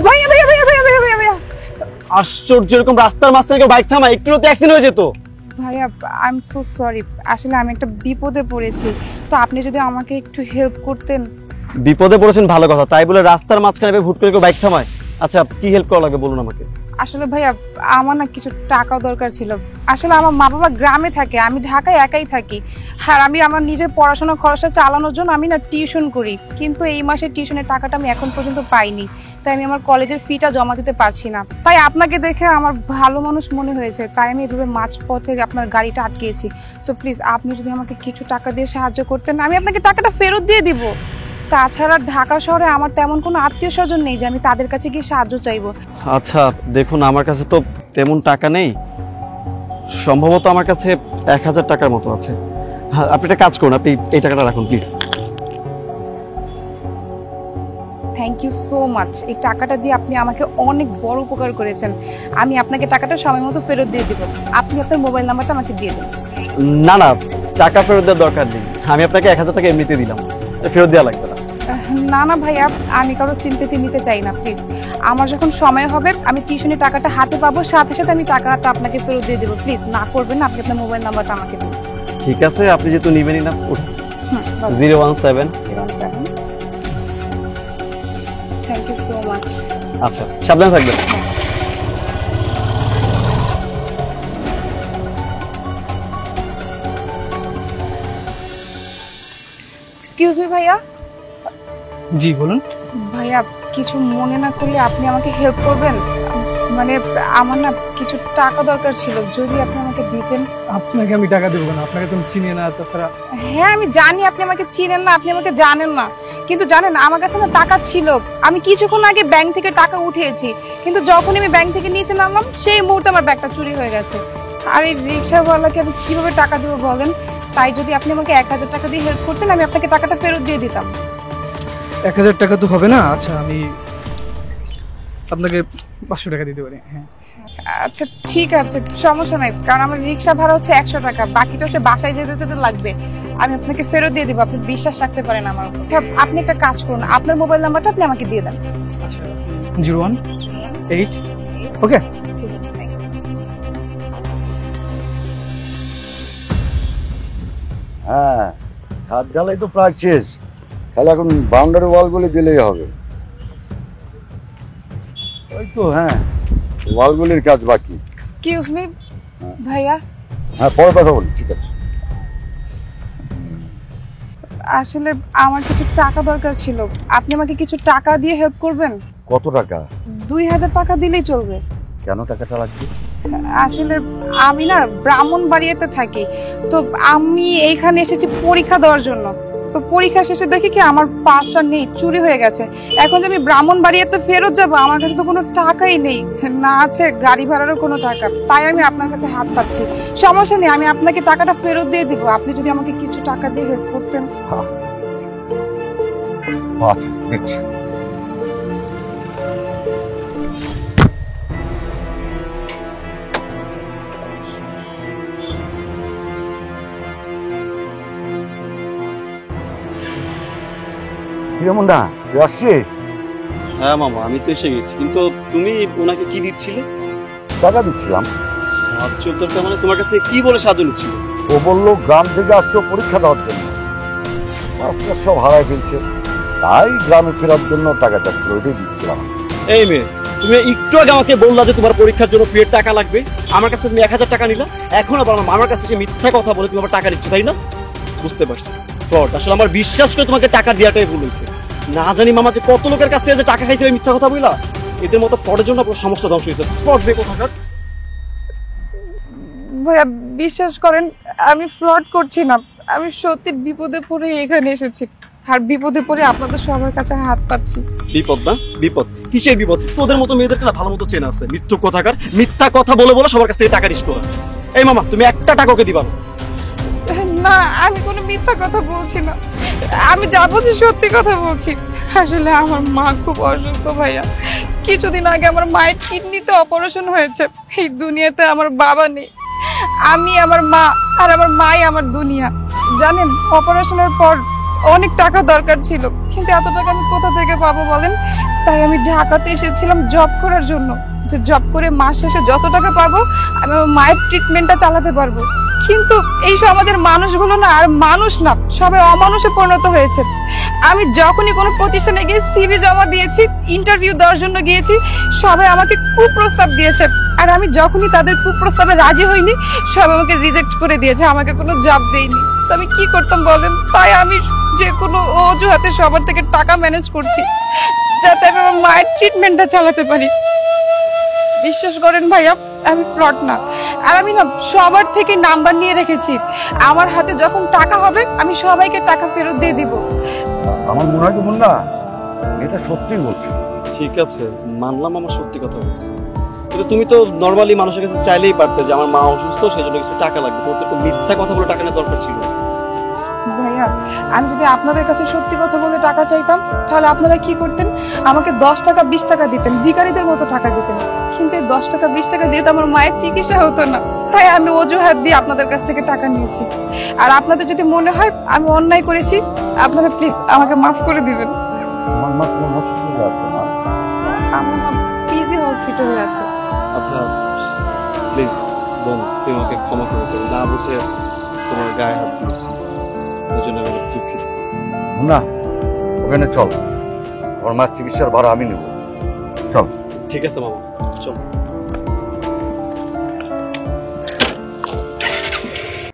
ভাইয়া ভাইয়া ভাইয়া ভাইয়া ভাইয়া ভাইয়া ভাইয়া আশ্চর্য, এরকম রাস্তার মাঝখানে কেউ বাইক থামায়? একটু তো অ্যাক্সিডেন্ট হয়ে যেত। ভাইয়া আই এম সো সরি, আসলে আমি একটা বিপদে পড়েছি, তো আপনি যদি আমাকে একটু হেল্প করতেন। বিপদে পড়েছেন ভালো কথা, তাই বলে রাস্তার মাঝখানে হুট করে কেউ বাইক থামায়? আচ্ছা, কি হেল্প করা লাগবে বলুন আমাকে। আসলে ভাইয়া আমার না কিছু টাকা দরকার ছিল। আসলে আমার মা বাবা গ্রামে থাকে, আমি ঢাকায় একাই থাকি, আর আমি আমার নিজের পড়াশোনার খরচটা চালানোর জন্য আমি না টিউশন করি, কিন্তু এই মাসের টিউশনের টাকাটা আমি এখন পর্যন্ত পাইনি, তাই আমি আমার কলেজের ফিটা জমা দিতে পারছি না। তাই আপনাকে দেখে আমার ভালো মানুষ মনে হয়েছে, তাই আমি এভাবে মাঝপথে আপনার গাড়িটা আটকিয়েছি। সো প্লিজ আপনি যদি আমাকে কিছু টাকা দিয়ে সাহায্য করতেন, আমি আপনাকে টাকাটা ফেরত দিয়ে দিব। তাছাড়া ঢাকা শহরে আমার তেমন কোনো আত্মীয় স্বজন নেই যে আমি তাদের কাছে গিয়ে সাহায্য চাইবো। আচ্ছা দেখুন, আমার কাছে তো তেমন টাকা নেই, সম্ভবত আমার কাছে 1000 টাকার মতো আছে। হ্যাঁ, আপনি একটা কাজ করুন, আপনি এই টাকাটা রাখুন please. Thank you so much, এই টাকাটা দিয়ে আপনি আমাকে অনেক বড় উপকার করেছেন। আমি আপনাকে টাকাটা সময় মতো ফেরত দিয়ে দিব। আপনি আপনার মোবাইল নাম্বারটা আমাকে দিয়ে দেন। না না, টাকা ফেরত দেওয়ার দরকার নেই, আমি আপনাকে 1000 টাকা এমনিতে দিলাম, ফেরত দেওয়া লাগবে না। না না ভাইয়া, আমি কারো সিম্পেথি নিতে চাই না, প্লিজ। আমার যখন সময় হবে, আমি টিউশনের টাকাটা হাতে পাবো, সাথে সাথে আমি টাকাটা আপনাকে ফেরত দিয়ে দেবো। প্লিজ না করবেন না, আপনি আপনার মোবাইল নাম্বারটা আমাকে দিন। ঠিক আছে, আপনি যেহেতু নিবেনই না, 017। Thank you so much. আচ্ছা, সাবধানে থাকবেন। এক্সকিউজ মি ভাইয়া। জি বলুন। ভাইয়া কিছু মনে না করলে আপনি আমাকে হেল্প করবেন? মানে আমার না কিছু টাকা দরকার ছিল, যদি আপনি আমাকে দিতেন। আপনাকে আমি টাকা দেবো কেন? আপনাকে তো চিনি না, তাছাড়া। হ্যাঁ আমি জানি আপনি আমাকে চিনেন না, আপনি আমাকে জানেন না, কিন্তু জানেন আমার কাছে না টাকা ছিল। আমি কিছুক্ষণ আগে ব্যাংক থেকে টাকা উঠিয়েছি, কিন্তু যখন আমি ব্যাংক থেকে নিচে নামলাম সেই মুহূর্তে আমার ব্যাগটা চুরি হয়ে গেছে। আর এই রিক্সাওয়ালাকে আমি কিভাবে টাকা দেবো বলেন? তাই যদি আপনি আমাকে 1000 টাকা দিয়ে হেল্প করতেন, আমি আপনাকে টাকাটা ফেরত দিয়ে দিতাম। 1000 টাকা তো হবে না। আচ্ছা, আমি আপনাকে 500 টাকা দিতে পারি। হ্যাঁ আচ্ছা ঠিক আছে, সমস্যা নাই, কারণ আমার রিক্সা ভাড়া হচ্ছে 100 টাকা, বাকিটা হচ্ছে বাসায় যেতে যেতে লাগবে। আমি আপনাকে ফেরত দিয়ে দিব, আপনি বিশ্বাস রাখতে পারেন আমার উপর। আপনি একটা কাজ করুন, আপনার মোবাইল নাম্বারটা আপনি আমাকে দিয়ে দেন। আচ্ছা, 018। ওকে ঠিক আছে, thank you. হ্যাঁ, ছাদ ঢালাই তো প্রায় শেষ, তাহলে এখন বাউন্ডারি ওয়ালগুলি দিলেই হবে। ওই তো, হ্যাঁ, ওয়ালগুলির কাজ বাকি। এক্সকিউজ মি ভাইয়া, হ্যাঁ, পরে কথা বলি, ঠিক আছে। আসলে আমার কিছু টাকা দরকার ছিল, আপনি আমাকে কিছু টাকা দিয়ে হেল্প করবেন? কত টাকা? 2000 টাকা দিলেই চলবে। কেন টাকাটা লাগবে? আসলে আমি না ব্রাহ্মণবাড়িয়াতে থাকি, তো আমি এইখানে এসেছি পরীক্ষা দেওয়ার জন্য। তো পরীক্ষা শেষে দেখি কি আমার পাসটা নেই, চুরি হয়ে গেছে। এখন যে আমি ব্রাহ্মণবাড়িয়াতে ফেরত যাব, আমার কাছে তো কোনো টাকাই নেই, না আছে গাড়ি ভাড়ারও কোনো টাকা, তাই আমি আপনার কাছে হাত পাচ্ছি। সমস্যা নেই, আমি আপনাকে টাকাটা ফেরত দিয়ে দিব, আপনি যদি আমাকে কিছু টাকা দিয়ে হেল্প করতেন। আচ্ছা, দেখছি। কিরমন্ডা, তুই আসছিস? হ্যাঁ মামা, আমি তো এসে গেছি, কিন্তু তুমি ওনাকে কি দিচ্ছিলে? টাকা দিচ্ছিলাম। সাহায্য দরকার মানে তোমার কাছে কি বলে সাহায্য নিচ্ছিল? ও বললো গ্রাম থেকে আসছো পরীক্ষা দেওয়ার জন্য, মাস্টার সব হারাই ফেলছে, তাই গ্রামে ফেরার জন্য টাকা চাচ্ছিল, ওইটাই দিচ্ছিলাম। এই মেয়ে, তুমি একটু আগে আমাকে বললা যে তোমার পরীক্ষার জন্য পেড টাকা লাগবে, আমার কাছে তুমি 1000 টাকা নিলা, এখন আবার আমার কাছে সে মিথ্যা কথা বলে তুমি আবার টাকা নিচ্ছ, তাই না? বুঝতে পারছি ফ্রড। আসলে আমার বিশ্বাস করে তোমাকে টাকা দেওয়াটাই ভুল হয়েছে। না জানি মামা যে কত লোকের কাছ থেকে যে টাকা খাইছে ওই মিথ্যা কথা বললা, এদের মতো ফ্রডের জন্য পুরো সমস্ত ধ্বংস হয়েছে। ফ্রড বে কোথাকার। ভাইয়া বিশ্বাস করেন, আমি ফ্রড করছি না, আমি সত্যি বিপদে পড়ে এখানে এসেছি, আর বিপদে পড়ে আপনাদের সবার কাছে হাত পাচ্ছি। বিপদ না? বিপদ কিসের বিপদ? তোদের মতো মেয়েদেরকে না ভালো মতো চেনা আছে, মিথ্যা কথাকার, মিথ্যা কথা বলে বলে সবার কাছ থেকে টাকা রিস্ক করা। এই মামা, তুমি একটা টাকা ওকে দিবা না। না আমি কোনো মিথ্যা কথা বলছি না, আমি যা বলছি সত্যি কথা বলছি। আসলে আমার মা খুব অসুস্থ ভাইয়া, কিছুদিন আগে আমার মায়ের কিডনিতে অপারেশন হয়েছে। এই দুনিয়াতে আমার বাবা নেই, আমি আমার মা আর আমার মাই আমার দুনিয়া। জানেন অপারেশনের পর অনেক টাকা দরকার ছিল, কিন্তু এত টাকা আমি কোথা থেকে পাবো বলেন? তাই আমি ঢাকাতে এসেছিলাম জব করার জন্য, যে জব করে মাস শেষে যত টাকা পাবো আমি আমার মায়ের ট্রিটমেন্টটা চালাতে পারবো। কিন্তু এই সমাজের মানুষগুলো না আর মানুষ না, সবাই অমানুষে পরিণত হয়েছে। আমি যখনই কোনো প্রতিষ্ঠানে গিয়ে সিভি জমা দিয়েছি, ইন্টারভিউ দেওয়ার জন্য গিয়েছি, সবাই আমাকে কুপ্রস্তাব দিয়েছে। আর আমি যখনই তাদের কুপ্রস্তাবে রাজি হইনি, সবাই আমাকে রিজেক্ট করে দিয়েছে, আমাকে কোনো জব দেয়নি। তো আমি কি করতাম বলেন? তাই আমি যে কোনো অজুহাতে সবার থেকে টাকা ম্যানেজ করছি, যাতে আমি আমার মায়ের ট্রিটমেন্টটা চালাতে পারি। বিশ্বাস করেন ভাইয়া, আমি ফ্রড না। আর আমি না সবার থেকে নাম্বার নিয়ে রেখেছি, আমার হাতে যখন টাকা হবে আমি সবাইকে টাকা ফেরত দিয়ে দিব। আমার মনে হয় তো মুন্না এটা সত্যি বলছে। ঠিক আছে, মানলাম আমার সত্যি কথা বলছি, কিন্তু তুমি তো নর্মালি মানুষের কাছে চাইলেই পারতে যে আমার মা অসুস্থ, সেই জন্য কিছু টাকা লাগবে। তোমার তো মিথ্যা কথা বলে টাকা নেওয়ার দরকার ছিল। ভাইয়া, আমি যদি আপনাদের কাছে সত্যি কথা বলে টাকা চাইতাম, তাহলে আপনারা কি করতেন? আমাকে 10 টাকা 20 টাকা দিতেন, ভিখারিদের মতো টাকা দিতেন। কিন্তু এই 10 টাকা 20 টাকা দিয়ে তো আমার মায়ের চিকিৎসা হতো না। তাই আমি অজুহাত দিয়ে আপনাদের কাছ থেকে টাকা নিয়েছি। আর আপনাদের যদি মনে হয় আমি অন্যায় করেছি, আপনারা প্লিজ আমাকে মাফ করে দিবেন। আমার মা কোন হসপিটালে আছে না? আমার মা পিজি হসপিটালে আছে। আচ্ছা প্লিজ বোন, তুমি আমাকে ক্ষমা করে দেবে, না বুঝে তোমার গায়ে হাত দিয়েছি, ওই জন্য আমি অনেক দুঃখিত। মুন্না ওখানে চল, আমার মার চিকিৎসার ভাড়া আমি নেব। চল। ঠিক আছে মামা, চলো।